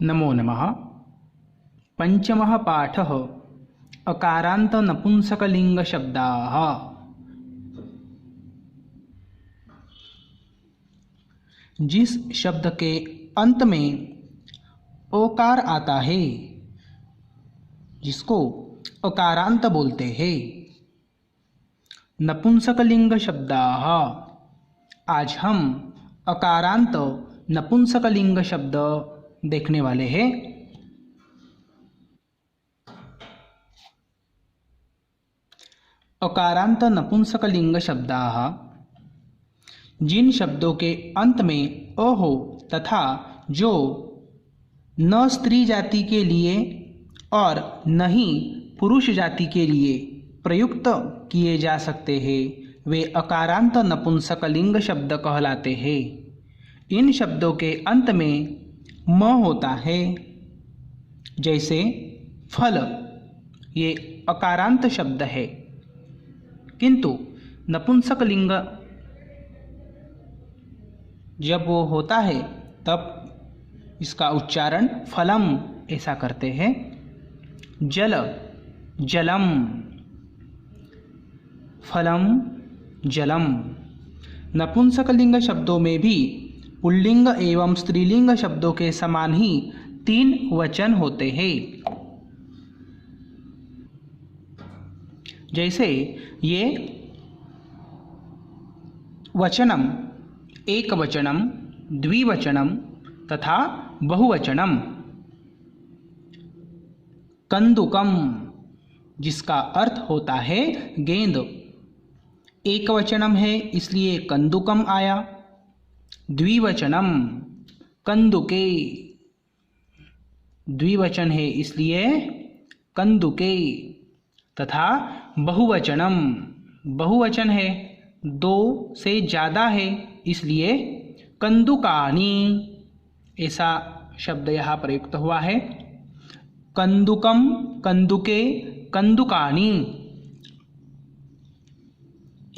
नमो नमः। पंचमः पाठः अकारान्त नपुंसकलिङ्गशब्दाः। जिस शब्द के अंत में ओकार आता है जिसको अकारांत बोलते हैं, नपुंसकलिंग शब्दाः। आज हम अकारांत नपुंसकलिंग शब्द देखने वाले हैं। अकारांत नपुंसकलिंग शब्दाः जिन शब्दों के अंत में अ हो तथा जो न स्त्री जाति के लिए और न ही पुरुष जाति के लिए प्रयुक्त किए जा सकते हैं, वे अकारांत नपुंसकलिंग शब्द कहलाते हैं। इन शब्दों के अंत में म होता है। जैसे फल, ये अकारांत शब्द है, किंतु नपुंसकलिंग जब वो होता है तब इसका उच्चारण फलम ऐसा करते हैं। जल, जलम, फलम, जलम। नपुंसकलिंग शब्दों में भी पुल्लिंग एवं स्त्रीलिंग शब्दों के समान ही 3 वचन होते हैं। जैसे ये वचनम, एक वचनम, द्विवचनम तथा बहुवचनम। कंदुकम, जिसका अर्थ होता है गेंद, एक वचनम है इसलिए कंदुकम आया। द्विवचनम, कंदुके, द्विवचन है इसलिए कंदुके। तथा बहुवचनम, बहुवचन है, 2 से ज़्यादा है इसलिए कंदुकानी ऐसा शब्द यहाँ प्रयुक्त हुआ है। कंदुकम, कंदुके, कंदुकानी।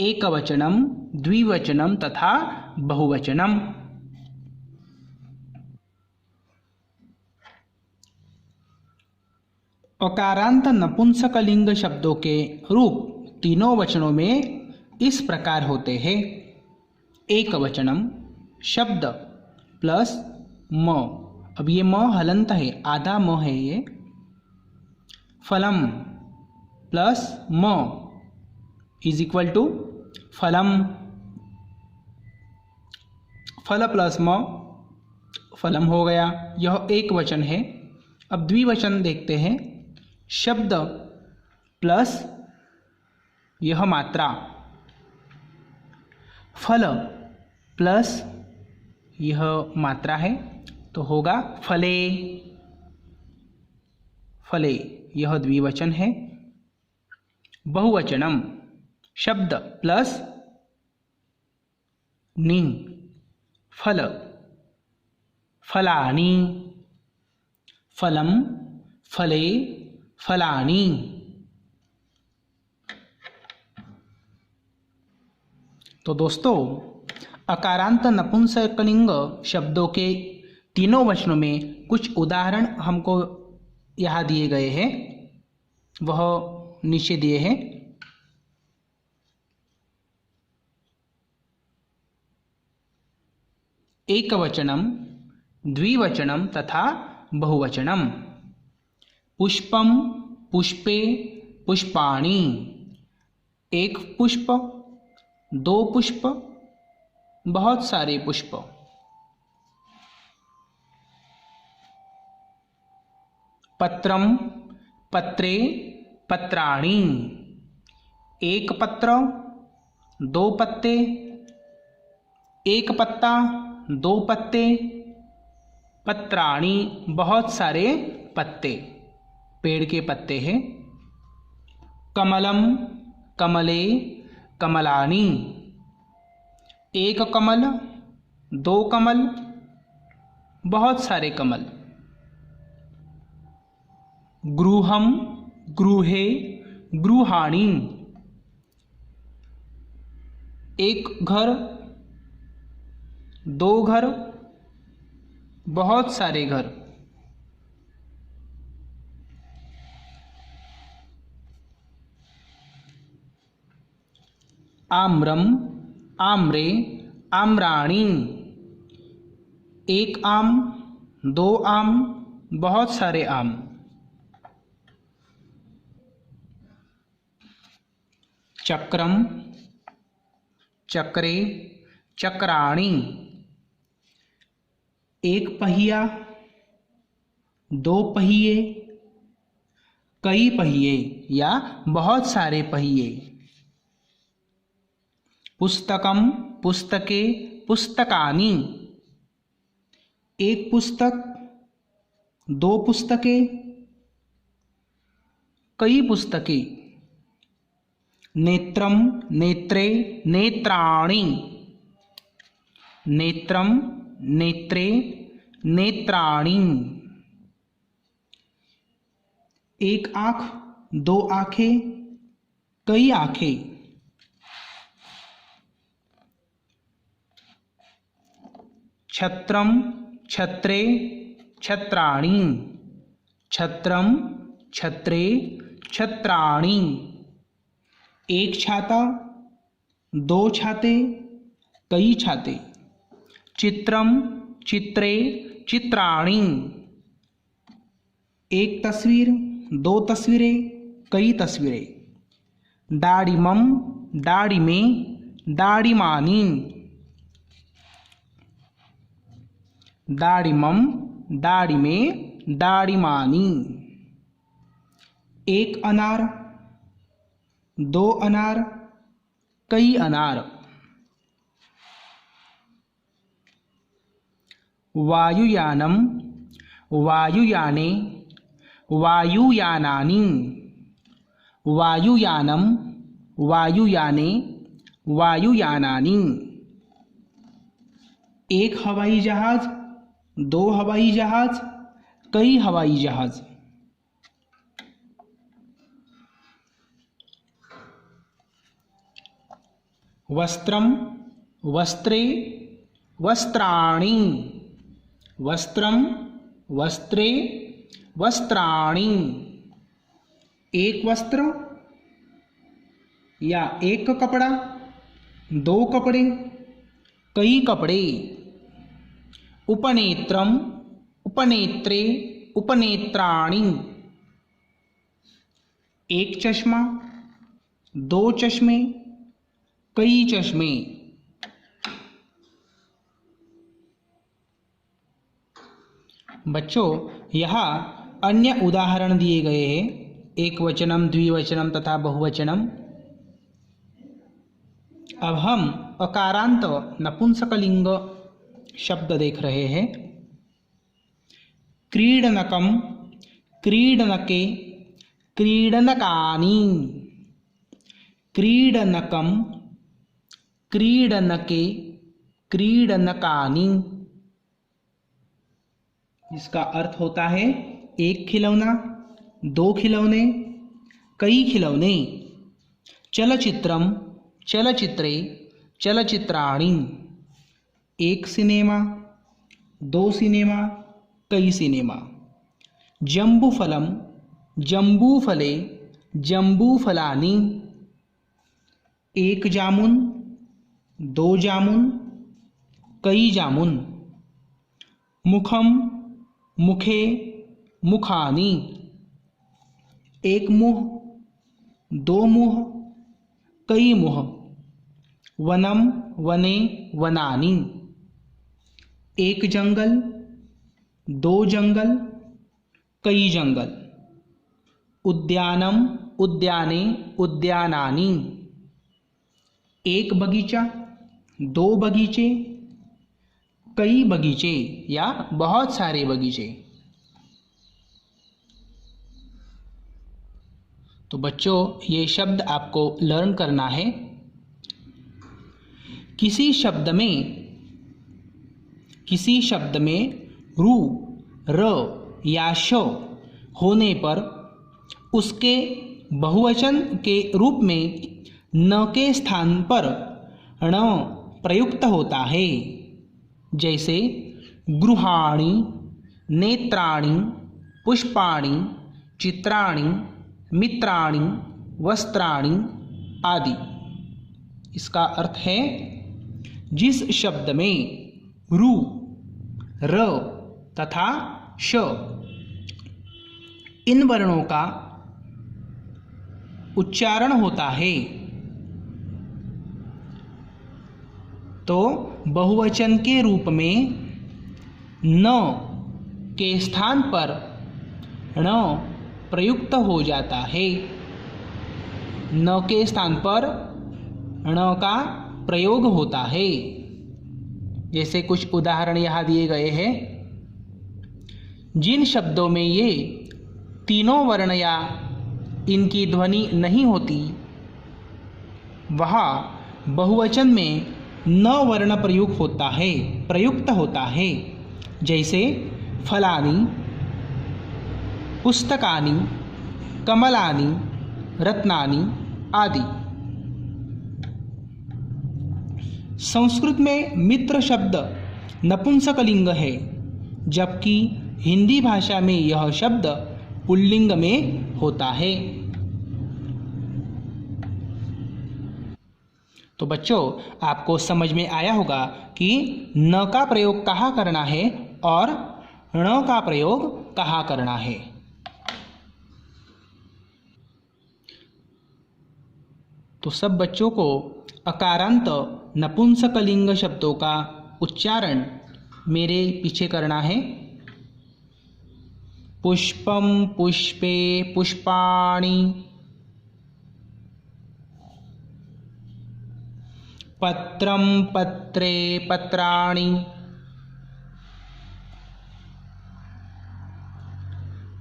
एकवचनम, द्विवचनम तथा बहुवचनम। अकारांत नपुंसकलिंग शब्दों के रूप तीनों वचनों में इस प्रकार होते हैं। एक वचनम, शब्द प्लस म। अब ये म हलंत है, आधा म है ये। फलम प्लस म इज इक्वल टू फलम। फल प्लस म फलम हो गया। यह एक वचन है। अब द्विवचन देखते हैं। शब्द प्लस यह मात्रा, फल प्लस यह मात्रा है तो होगा फले। फले यह द्विवचन है। बहुवचनम, शब्द प्लस नी, फल, फलानी। फलम, फले, फलानी। तो दोस्तों, अकारांत नपुंसकलिंग शब्दों के तीनों वचनों में कुछ उदाहरण हमको यहाँ दिए गए हैं, वह नीचे दिए हैं। एकवचनम, द्विवचनम तथा बहुवचनम। पुष्पम, पुष्पे, पुष्पाणि। एक पुष्प, 2 पुष्प, बहुत सारे पुष्प। पत्रम, पत्रे, पत्राणि। एक पत्र, 2 पत्ते, एक पत्ता, 2 पत्ते। पत्राणि, बहुत सारे पत्ते, पेड़ के पत्ते हैं। कमलम, कमले, कमलानी। एक कमल, 2 कमल, बहुत सारे कमल। गृहम, गृहे, गृहाणि। एक घर, 2 घर, बहुत सारे घर। आम्रम, आम्रे, आम्राणी। एक आम, दो आम, बहुत सारे आम। चक्रम, चक्रे, चक्राणी। एक पहिया, दो पहिए, कई पहिए या बहुत सारे पहिए। पुस्तकम, पुस्तके, पुस्तकानि। एक पुस्तक, दो पुस्तकें, कई पुस्तकें। नेत्रम, नेत्रे, नेत्राणि। नेत्रम, नेत्रे, नेत्राणि। एक आँख, दो आँखें, कई आँखें। छत्रम, छत्रे, छत्राणि। छत्रम, छत्रे, छत्राणि। एक छाता, दो छाते, कई छाते। चित्रम, चित्रे, चित्राणि। एक तस्वीर, दो तस्वीरें, कई तस्वीरें। दाड़िमम, दाड़िमे, दाड़िमानी। दाड़िमम, दाड़िमे, दाड़िमानी। एक अनार, दो अनार, कई अनार। वायुयानम, वायुयाने, वायुयानानि। वायुयानम, वायुयाने, वायुयानानि। एक हवाई जहाज, दो हवाई जहाज, कई हवाई जहाज। वस्त्रम, वस्त्रे, वस्त्राणि। वस्त्रम, वस्त्रे, वस्त्राणि। एक वस्त्र या एक कपड़ा, दो कपड़े, कई कपड़े। उपनेत्रम, उपनेत्रे, उपनेत्राणि। एक चश्मा, दो चश्मे, कई चश्मे। बच्चों, यहाँ अन्य उदाहरण दिए गए हैं, एक वचनम, द्विवचनम तथा बहुवचनम। अब हम अकारांत नपुंसकलिंग शब्द देख रहे हैं। क्रीडनकम, क्रीडनके, क्रीडनकानि। क्रीडनकम, क्रीडनके, क्रीडनकानि। इसका अर्थ होता है एक खिलौना, दो खिलौने, कई खिलौने। चलचित्रम, चलचित्रे, चलचित्राणि। एक सिनेमा, दो सिनेमा, कई सिनेमा। जम्बूफलम, जम्बूफले, जम्बूफलानि। एक जामुन, दो जामुन, कई जामुन। मुखम, मुखे, मुखानि। एक मुँह, दो मुँह, कई मुँह। वनम, वने, वनानि। एक जंगल, दो जंगल, कई जंगल। उद्यानम, उद्याने, उद्यानानि। एक बगीचा, दो बगीचे, कई बगीचे या बहुत सारे बगीचे। तो बच्चों, ये शब्द आपको लर्न करना है। किसी शब्द में रु, र या श होने पर उसके बहुवचन के रूप में न के स्थान पर ण प्रयुक्त होता है। जैसे गृहाणि, नेत्राणि, पुष्पाणि, चित्राणि, मित्राणि, वस्त्राणि आदि। इसका अर्थ है जिस शब्द में रु, र तथा श इन वर्णों का उच्चारण होता है तो बहुवचन के रूप में न के स्थान पर ण प्रयुक्त हो जाता है। न के स्थान पर ण का प्रयोग होता है। जैसे कुछ उदाहरण यहाँ दिए गए हैं। जिन शब्दों में ये तीनों वर्ण या इनकी ध्वनि नहीं होती वहाँ बहुवचन में न वर्ण प्रयुक्त होता है। जैसे फलानि, पुस्तकानि, कमलानि, रत्नानि आदि। संस्कृत में मित्र शब्द नपुंसकलिंग है, जबकि हिंदी भाषा में यह शब्द पुल्लिंग में होता है। तो बच्चों, आपको समझ में आया होगा कि न का प्रयोग कहाँ करना है और ण का प्रयोग कहाँ करना है। तो सब बच्चों को अकारांत नपुंसकलिंग शब्दों का उच्चारण मेरे पीछे करना है। पुष्पम पुष्पे पुष्पाणि, पत्रम पत्रे पत्राणि,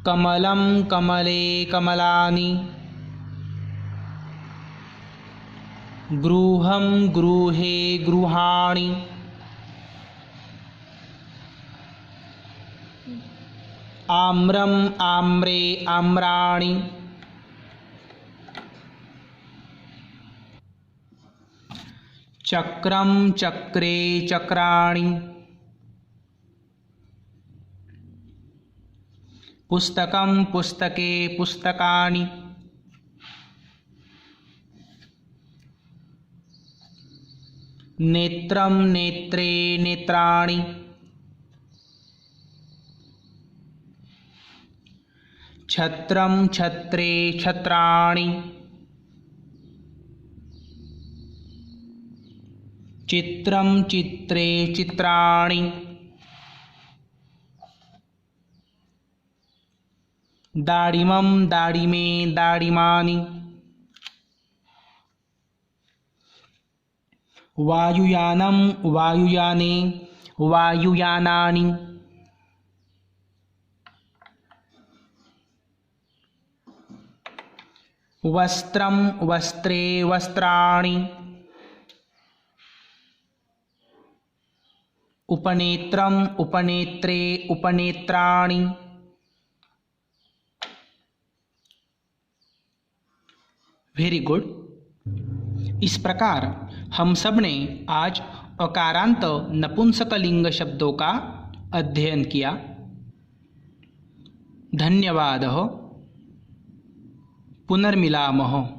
कमलं कमले कमलानि, गृहं गृहे गृहाणि, आम्रम आम्रे आम्राणि, चक्रम चक्रे चक्राणि, पुस्तकम पुस्तके पुस्तकानि, नेत्रम नेत्रे नेत्राणि, छत्रम छत्रे छत्राणि, चित्रम चित्रे चित्राणि, दाडिमं दाडिमे दाडिमानि, वायुयानं वायुयाने वायुयानानि, वस्त्रं वस्त्रे वस्त्राणि, उपनेत्रम उपनेत्रे उपनेत्राणि। Very good. इस प्रकार हम सब ने आज अकारांत नपुंसकलिंग शब्दों का अध्ययन किया। धन्यवाद। पुनर्मिलामः।